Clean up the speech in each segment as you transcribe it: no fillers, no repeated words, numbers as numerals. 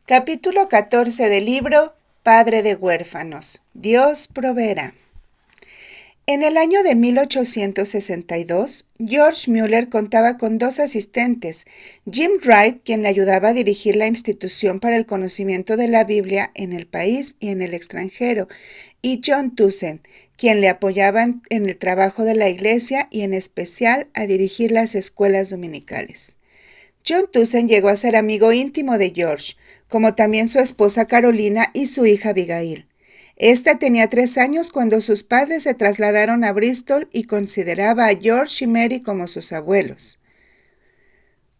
Capítulo 14 del libro Padre de huérfanos. Dios proveerá. En el año de 1862, George Mueller contaba con dos asistentes, Jim Wright, quien le ayudaba a dirigir la institución para el conocimiento de la Biblia en el país y en el extranjero, y John Townsend, quien le apoyaba en el trabajo de la iglesia y en especial a dirigir las escuelas dominicales. John Townsend llegó a ser amigo íntimo de George, como también su esposa Carolina y su hija Abigail. Esta tenía 3 años cuando sus padres se trasladaron a Bristol y consideraba a George y Mary como sus abuelos.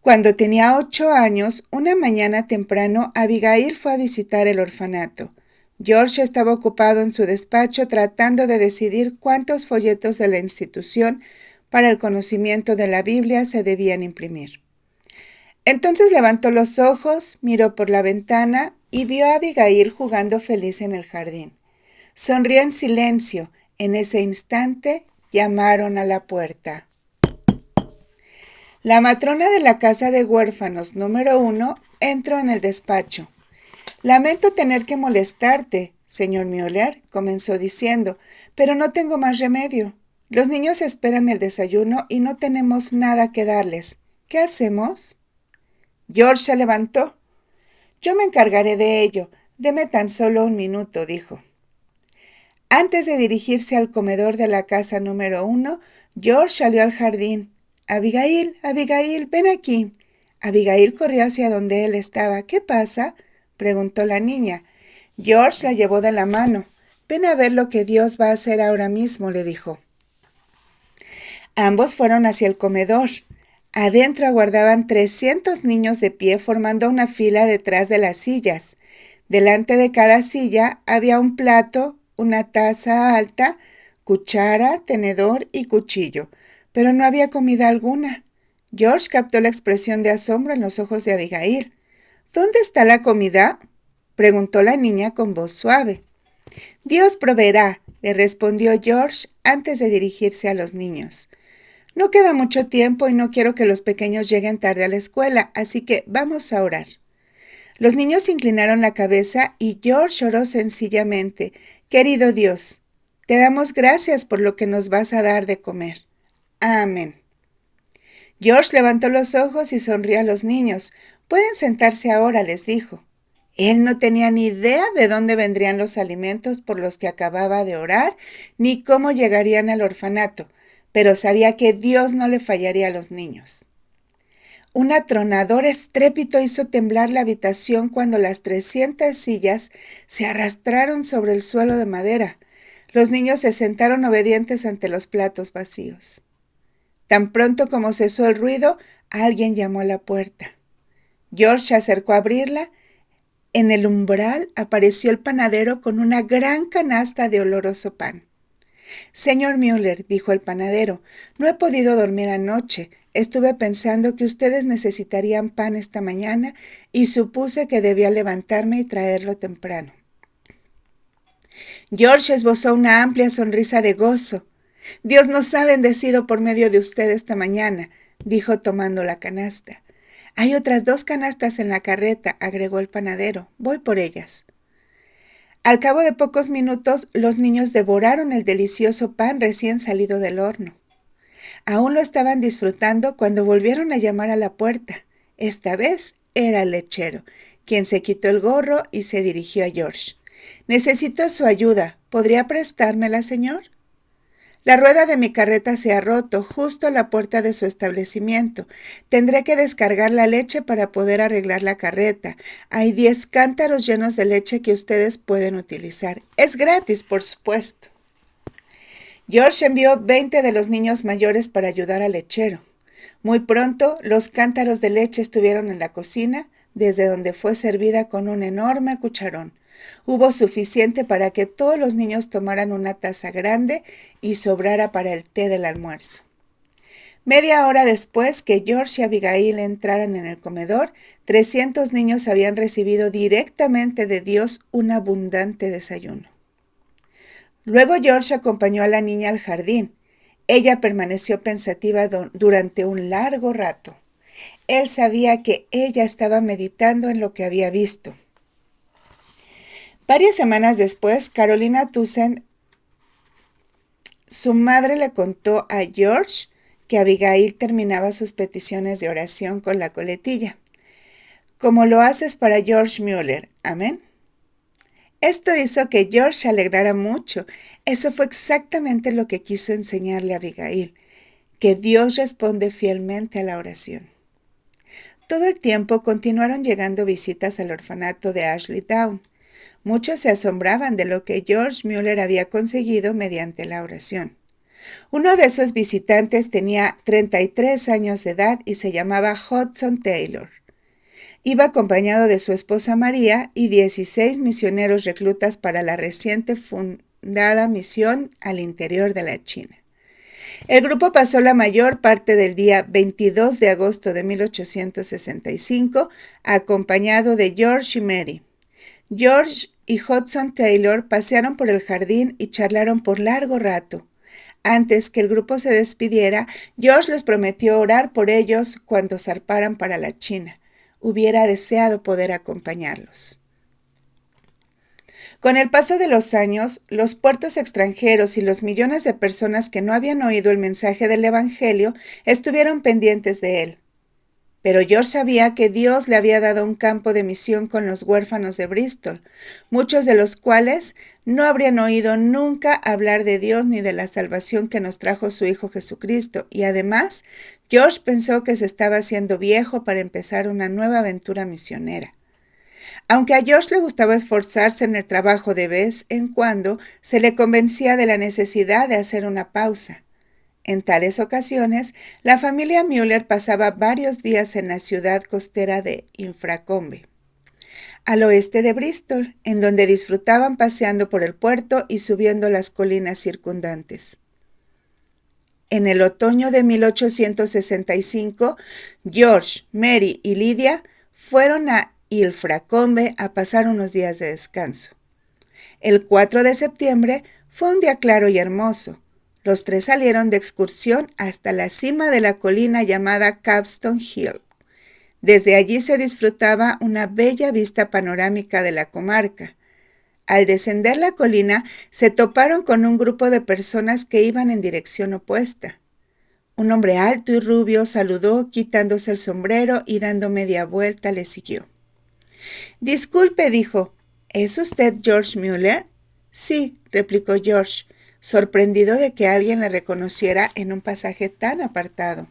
Cuando tenía 8 años, una mañana temprano, Abigail fue a visitar el orfanato. George estaba ocupado en su despacho tratando de decidir cuántos folletos de la institución para el conocimiento de la Biblia se debían imprimir. Entonces levantó los ojos, miró por la ventana y vio a Abigail jugando feliz en el jardín. Sonrió en silencio. En ese instante llamaron a la puerta. La matrona de la casa de huérfanos número 1 entró en el despacho. «Lamento tener que molestarte, señor Mueller», comenzó diciendo, «pero no tengo más remedio. Los niños esperan el desayuno y no tenemos nada que darles. ¿Qué hacemos?» George se levantó. «Yo me encargaré de ello. Deme tan solo 1 minuto», dijo. Antes de dirigirse al comedor de la casa número 1, George salió al jardín. «Abigail, Abigail, ven aquí». Abigail corrió hacia donde él estaba. «¿Qué pasa?», preguntó la niña. George la llevó de la mano. «Ven a ver lo que Dios va a hacer ahora mismo», le dijo. Ambos fueron hacia el comedor. Adentro aguardaban 300 niños de pie formando una fila detrás de las sillas. Delante de cada silla había un plato, una taza alta, cuchara, tenedor y cuchillo, pero no había comida alguna. George captó la expresión de asombro en los ojos de Abigail. «¿Dónde está la comida?», preguntó la niña con voz suave. «Dios proveerá», le respondió George antes de dirigirse a los niños. «No queda mucho tiempo y no quiero que los pequeños lleguen tarde a la escuela, así que vamos a orar». Los niños inclinaron la cabeza y George oró sencillamente. «Querido Dios, te damos gracias por lo que nos vas a dar de comer. Amén». George levantó los ojos y sonrió a los niños. «Pueden sentarse ahora», les dijo. Él no tenía ni idea de dónde vendrían los alimentos por los que acababa de orar, ni cómo llegarían al orfanato, pero sabía que Dios no le fallaría a los niños. Un atronador estrépito hizo temblar la habitación cuando las 300 sillas se arrastraron sobre el suelo de madera. Los niños se sentaron obedientes ante los platos vacíos. Tan pronto como cesó el ruido, alguien llamó a la puerta. George se acercó a abrirla. En el umbral apareció el panadero con una gran canasta de oloroso pan. «Señor Mueller», dijo el panadero, «no he podido dormir anoche. Estuve pensando que ustedes necesitarían pan esta mañana y supuse que debía levantarme y traerlo temprano». George esbozó una amplia sonrisa de gozo. «Dios nos ha bendecido por medio de usted esta mañana», dijo tomando la canasta. «Hay otras 2 canastas en la carreta», agregó el panadero. «Voy por ellas». Al cabo de pocos minutos, los niños devoraron el delicioso pan recién salido del horno. Aún lo estaban disfrutando cuando volvieron a llamar a la puerta. Esta vez era el lechero, quien se quitó el gorro y se dirigió a George. «Necesito su ayuda. ¿Podría prestármela, señor?» «La rueda de mi carreta se ha roto justo a la puerta de su establecimiento. Tendré que descargar la leche para poder arreglar la carreta. Hay 10 cántaros llenos de leche que ustedes pueden utilizar. Es gratis, por supuesto». George envió 20 de los niños mayores para ayudar al lechero. Muy pronto, los cántaros de leche estuvieron en la cocina, desde donde fue servida con un enorme cucharón. Hubo suficiente para que todos los niños tomaran una taza grande y sobrara para el té del almuerzo. Media hora después que George y Abigail entraran en el comedor, 300 niños habían recibido directamente de Dios un abundante desayuno. Luego George acompañó a la niña al jardín. Ella permaneció pensativa durante un largo rato. Él sabía que ella estaba meditando en lo que había visto. Varias semanas después, Carolina Townsend, su madre, le contó a George que Abigail terminaba sus peticiones de oración con la coletilla: como lo haces para George Mueller, amén. Esto hizo que George se alegrara mucho. Eso fue exactamente lo que quiso enseñarle a Abigail, que Dios responde fielmente a la oración. Todo el tiempo continuaron llegando visitas al orfanato de Ashley Down. Muchos se asombraban de lo que George Mueller había conseguido mediante la oración. Uno de esos visitantes tenía 33 años de edad y se llamaba Hudson Taylor. Iba acompañado de su esposa María y 16 misioneros reclutas para la reciente fundada misión al interior de la China. El grupo pasó la mayor parte del día 22 de agosto de 1865 acompañado de George y Mary. George y Hudson Taylor pasearon por el jardín y charlaron por largo rato. Antes que el grupo se despidiera, George les prometió orar por ellos cuando zarparan para la China. Hubiera deseado poder acompañarlos. Con el paso de los años, los puertos extranjeros y los millones de personas que no habían oído el mensaje del Evangelio estuvieron pendientes de él. Pero George sabía que Dios le había dado un campo de misión con los huérfanos de Bristol, muchos de los cuales no habrían oído nunca hablar de Dios ni de la salvación que nos trajo su Hijo Jesucristo, y además, George pensó que se estaba haciendo viejo para empezar una nueva aventura misionera. Aunque a George le gustaba esforzarse en el trabajo de vez en cuando, se le convencía de la necesidad de hacer una pausa. En tales ocasiones, la familia Mueller pasaba varios días en la ciudad costera de Infracombe, al oeste de Bristol, en donde disfrutaban paseando por el puerto y subiendo las colinas circundantes. En el otoño de 1865, George, Mary y Lydia fueron a Ilfracombe a pasar unos días de descanso. El 4 de septiembre fue un día claro y hermoso. Los tres salieron de excursión hasta la cima de la colina llamada Capstone Hill. Desde allí se disfrutaba una bella vista panorámica de la comarca. Al descender la colina, se toparon con un grupo de personas que iban en dirección opuesta. Un hombre alto y rubio saludó quitándose el sombrero y dando media vuelta le siguió. «Disculpe», dijo, «¿es usted George Mueller?» «Sí», replicó George, sorprendido de que alguien le reconociera en un pasaje tan apartado.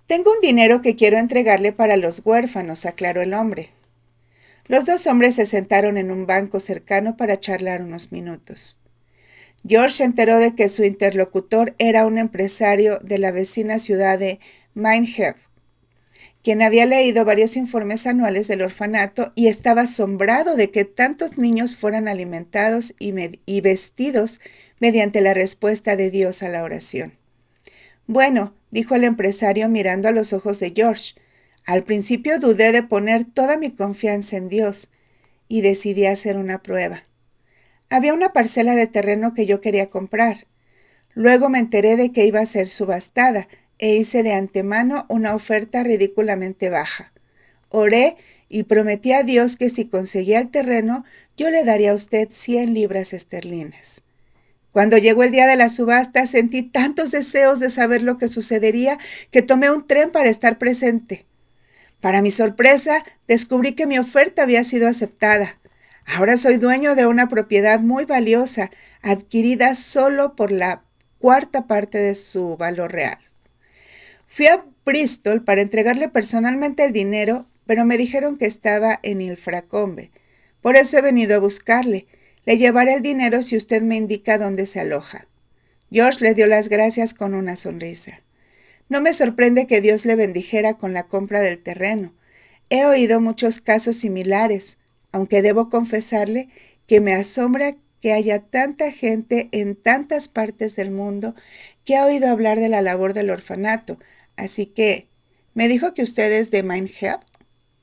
«Tengo un dinero que quiero entregarle para los huérfanos», aclaró el hombre. Los dos hombres se sentaron en un banco cercano para charlar unos minutos. George se enteró de que su interlocutor era un empresario de la vecina ciudad de Minehead, quien había leído varios informes anuales del orfanato y estaba asombrado de que tantos niños fueran alimentados y vestidos mediante la respuesta de Dios a la oración. «Bueno», dijo el empresario mirando a los ojos de George, «al principio dudé de poner toda mi confianza en Dios y decidí hacer una prueba. Había una parcela de terreno que yo quería comprar. Luego me enteré de que iba a ser subastada e hice de antemano una oferta ridículamente baja. Oré y prometí a Dios que si conseguía el terreno, yo le daría a usted 100 libras esterlinas. Cuando llegó el día de la subasta, sentí tantos deseos de saber lo que sucedería que tomé un tren para estar presente. Para mi sorpresa, descubrí que mi oferta había sido aceptada. Ahora soy dueño de una propiedad muy valiosa, adquirida solo por la cuarta parte de su valor real. Fui a Bristol para entregarle personalmente el dinero, pero me dijeron que estaba en Ilfracombe. Por eso he venido a buscarle. Le llevaré el dinero si usted me indica dónde se aloja». George le dio las gracias con una sonrisa. «No me sorprende que Dios le bendijera con la compra del terreno. He oído muchos casos similares, aunque debo confesarle que me asombra que haya tanta gente en tantas partes del mundo que ha oído hablar de la labor del orfanato. Así que, ¿me dijo que usted es de Minehead?»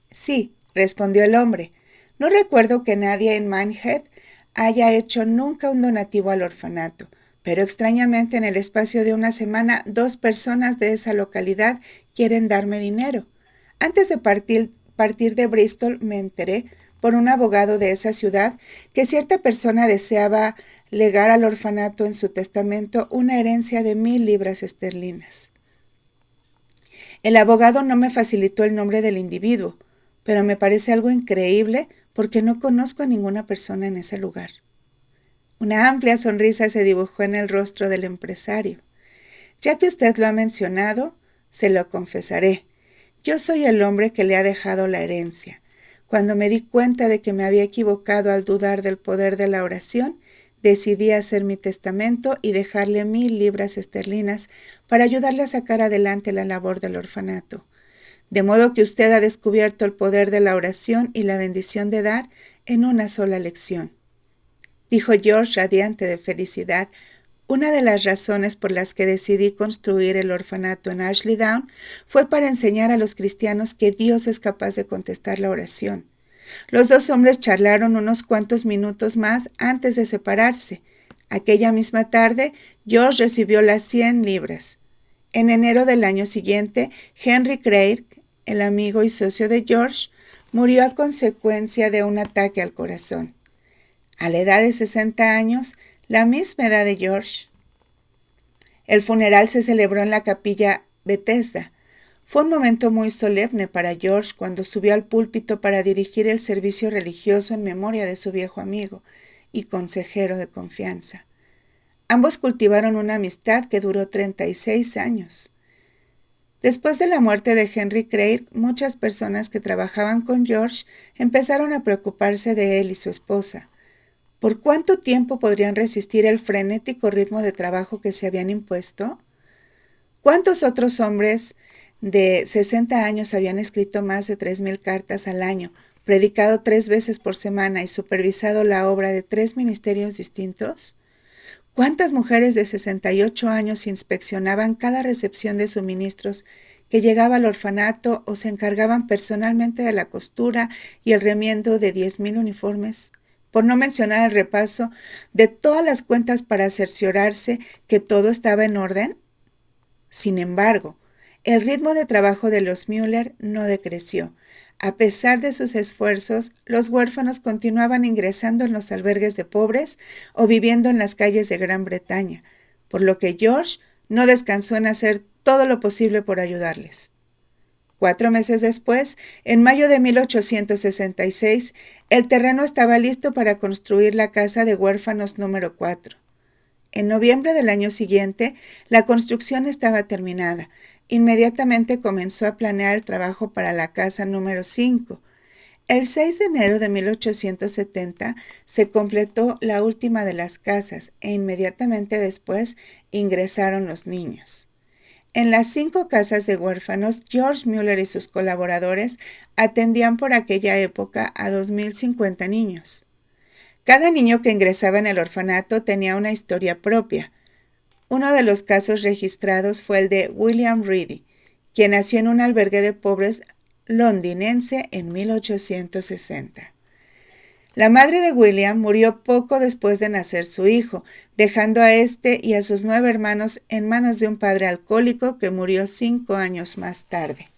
«Sí», respondió el hombre. «No recuerdo que nadie en Minehead haya hecho nunca un donativo al orfanato, pero extrañamente en el espacio de una semana 2 personas de esa localidad quieren darme dinero. Antes de partir de Bristol me enteré, por un abogado de esa ciudad que cierta persona deseaba legar al orfanato en su testamento una herencia de 1,000 libras esterlinas. El abogado no me facilitó el nombre del individuo, pero me parece algo increíble porque no conozco a ninguna persona en ese lugar. Una amplia sonrisa se dibujó en el rostro del empresario. Ya que usted lo ha mencionado, se lo confesaré. Yo soy el hombre que le ha dejado la herencia. Cuando me di cuenta de que me había equivocado al dudar del poder de la oración, decidí hacer mi testamento y dejarle 1,000 libras esterlinas para ayudarle a sacar adelante la labor del orfanato. De modo que usted ha descubierto el poder de la oración y la bendición de dar en una sola lección. Dijo George radiante de felicidad. Una de las razones por las que decidí construir el orfanato en Ashley Down fue para enseñar a los cristianos que Dios es capaz de contestar la oración. Los dos hombres charlaron unos cuantos minutos más antes de separarse. Aquella misma tarde, George recibió las 100 libras. En enero del año siguiente, Henry Craig, el amigo y socio de George, murió a consecuencia de un ataque al corazón. A la edad de 60 años, la misma edad de George. El funeral se celebró en la capilla Bethesda. Fue un momento muy solemne para George cuando subió al púlpito para dirigir el servicio religioso en memoria de su viejo amigo y consejero de confianza. Ambos cultivaron una amistad que duró 36 años. Después de la muerte de Henry Craig, muchas personas que trabajaban con George empezaron a preocuparse de él y su esposa. ¿Por cuánto tiempo podrían resistir el frenético ritmo de trabajo que se habían impuesto? ¿Cuántos otros hombres de 60 años habían escrito más de 3,000 cartas al año, predicado 3 veces por semana y supervisado la obra de 3 ministerios distintos? ¿Cuántas mujeres de 68 años inspeccionaban cada recepción de suministros que llegaba al orfanato o se encargaban personalmente de la costura y el remiendo de 10,000 uniformes? Por no mencionar el repaso de todas las cuentas para cerciorarse que todo estaba en orden. Sin embargo, el ritmo de trabajo de los Müller no decreció. A pesar de sus esfuerzos, los huérfanos continuaban ingresando en los albergues de pobres o viviendo en las calles de Gran Bretaña, por lo que George no descansó en hacer todo lo posible por ayudarles. 4 meses después, en mayo de 1866, el terreno estaba listo para construir la casa de huérfanos número 4. En noviembre del año siguiente, la construcción estaba terminada. Inmediatamente comenzó a planear el trabajo para la casa número 5. El 6 de enero de 1870 se completó la última de las casas e inmediatamente después ingresaron los niños. En las 5 casas de huérfanos, George Müller y sus colaboradores atendían por aquella época a 2,050 niños. Cada niño que ingresaba en el orfanato tenía una historia propia. Uno de los casos registrados fue el de William Reedy, quien nació en un albergue de pobres londinense en 1860. La madre de William murió poco después de nacer su hijo, dejando a este y a sus 9 hermanos en manos de un padre alcohólico que murió 5 años más tarde.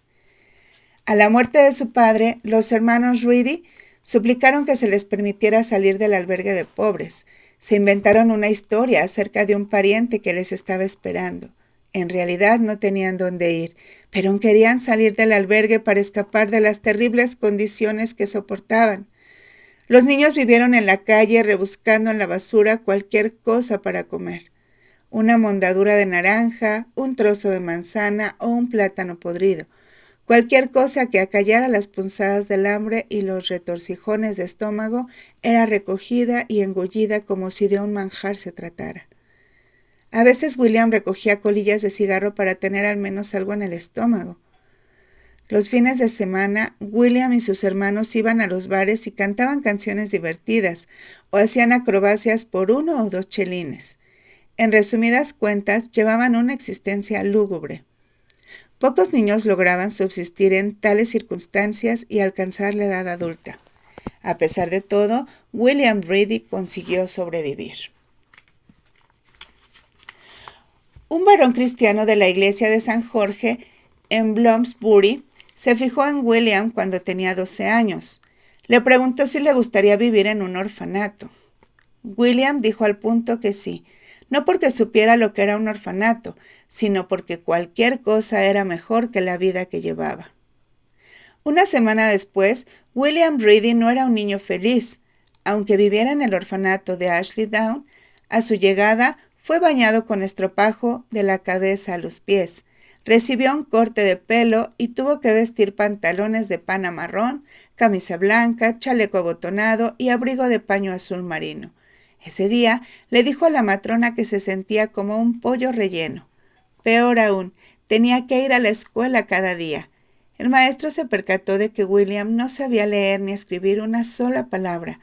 A la muerte de su padre, los hermanos Reedy suplicaron que se les permitiera salir del albergue de pobres. Se inventaron una historia acerca de un pariente que les estaba esperando. En realidad no tenían dónde ir, pero querían salir del albergue para escapar de las terribles condiciones que soportaban. Los niños vivieron en la calle rebuscando en la basura cualquier cosa para comer. Una mondadura de naranja, un trozo de manzana o un plátano podrido. Cualquier cosa que acallara las punzadas del hambre y los retorcijones de estómago era recogida y engullida como si de un manjar se tratara. A veces William recogía colillas de cigarro para tener al menos algo en el estómago. Los fines de semana, William y sus hermanos iban a los bares y cantaban canciones divertidas o hacían acrobacias por 1 o 2 chelines. En resumidas cuentas, llevaban una existencia lúgubre. Pocos niños lograban subsistir en tales circunstancias y alcanzar la edad adulta. A pesar de todo, William Reedy consiguió sobrevivir. Un varón cristiano de la iglesia de San Jorge en Bloomsbury se fijó en William cuando tenía 12 años. Le preguntó si le gustaría vivir en un orfanato. William dijo al punto que sí, no porque supiera lo que era un orfanato, sino porque cualquier cosa era mejor que la vida que llevaba. Una semana después, William Reedy no era un niño feliz. Aunque viviera en el orfanato de Ashley Down, a su llegada fue bañado con estropajo de la cabeza a los pies. Recibió un corte de pelo y tuvo que vestir pantalones de pana marrón, camisa blanca, chaleco abotonado y abrigo de paño azul marino. Ese día le dijo a la matrona que se sentía como un pollo relleno. Peor aún, tenía que ir a la escuela cada día. El maestro se percató de que William no sabía leer ni escribir una sola palabra,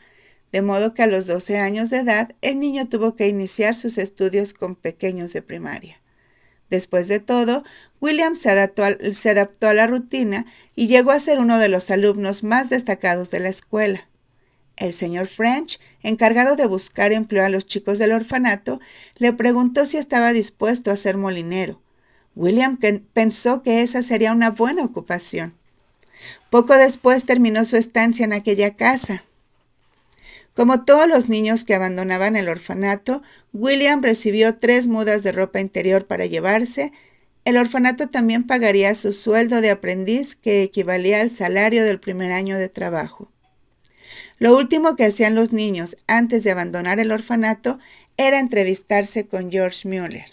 de modo que a los 12 años de edad el niño tuvo que iniciar sus estudios con pequeños de primaria. Después de todo, William se adaptó a la rutina y llegó a ser uno de los alumnos más destacados de la escuela. El señor French, encargado de buscar empleo a los chicos del orfanato, le preguntó si estaba dispuesto a ser molinero. William pensó que esa sería una buena ocupación. Poco después terminó su estancia en aquella casa. Como todos los niños que abandonaban el orfanato, William recibió 3 mudas de ropa interior para llevarse. El orfanato también pagaría su sueldo de aprendiz, que equivalía al salario del primer año de trabajo. Lo último que hacían los niños antes de abandonar el orfanato era entrevistarse con George Mueller.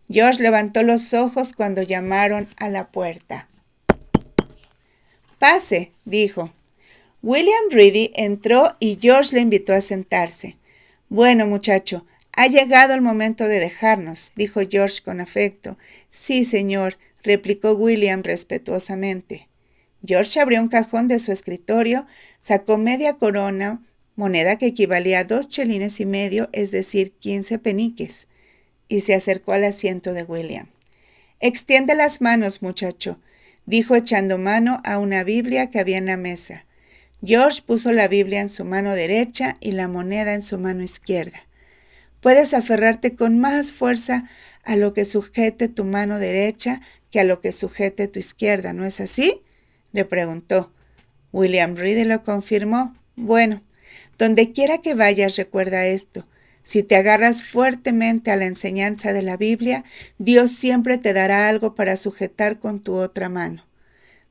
George levantó los ojos cuando llamaron a la puerta. «Pase», dijo. William Reedy entró y George le invitó a sentarse. «Bueno, muchacho, ha llegado el momento de dejarnos», dijo George con afecto. «Sí, señor», replicó William respetuosamente. George abrió un cajón de su escritorio, sacó media corona, moneda que equivalía a 2 chelines y medio, es decir, 15 peniques, y se acercó al asiento de William. «Extiende las manos, muchacho», dijo echando mano a una Biblia que había en la mesa. George puso la Biblia en su mano derecha y la moneda en su mano izquierda. «Puedes aferrarte con más fuerza a lo que sujete tu mano derecha que a lo que sujete tu izquierda, ¿no es así?», le preguntó. William Reedy lo confirmó. «Bueno, donde quiera que vayas, recuerda esto. Si te agarras fuertemente a la enseñanza de la Biblia, Dios siempre te dará algo para sujetar con tu otra mano».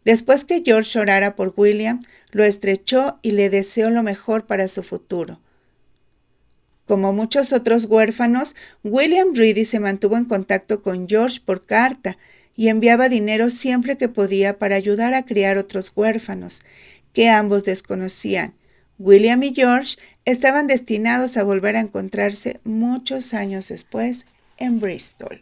Después que George orara por William, lo estrechó y le deseó lo mejor para su futuro. Como muchos otros huérfanos, William Reedy se mantuvo en contacto con George por carta y enviaba dinero siempre que podía para ayudar a criar otros huérfanos, que ambos desconocían. William y George estaban destinados a volver a encontrarse muchos años después en Bristol.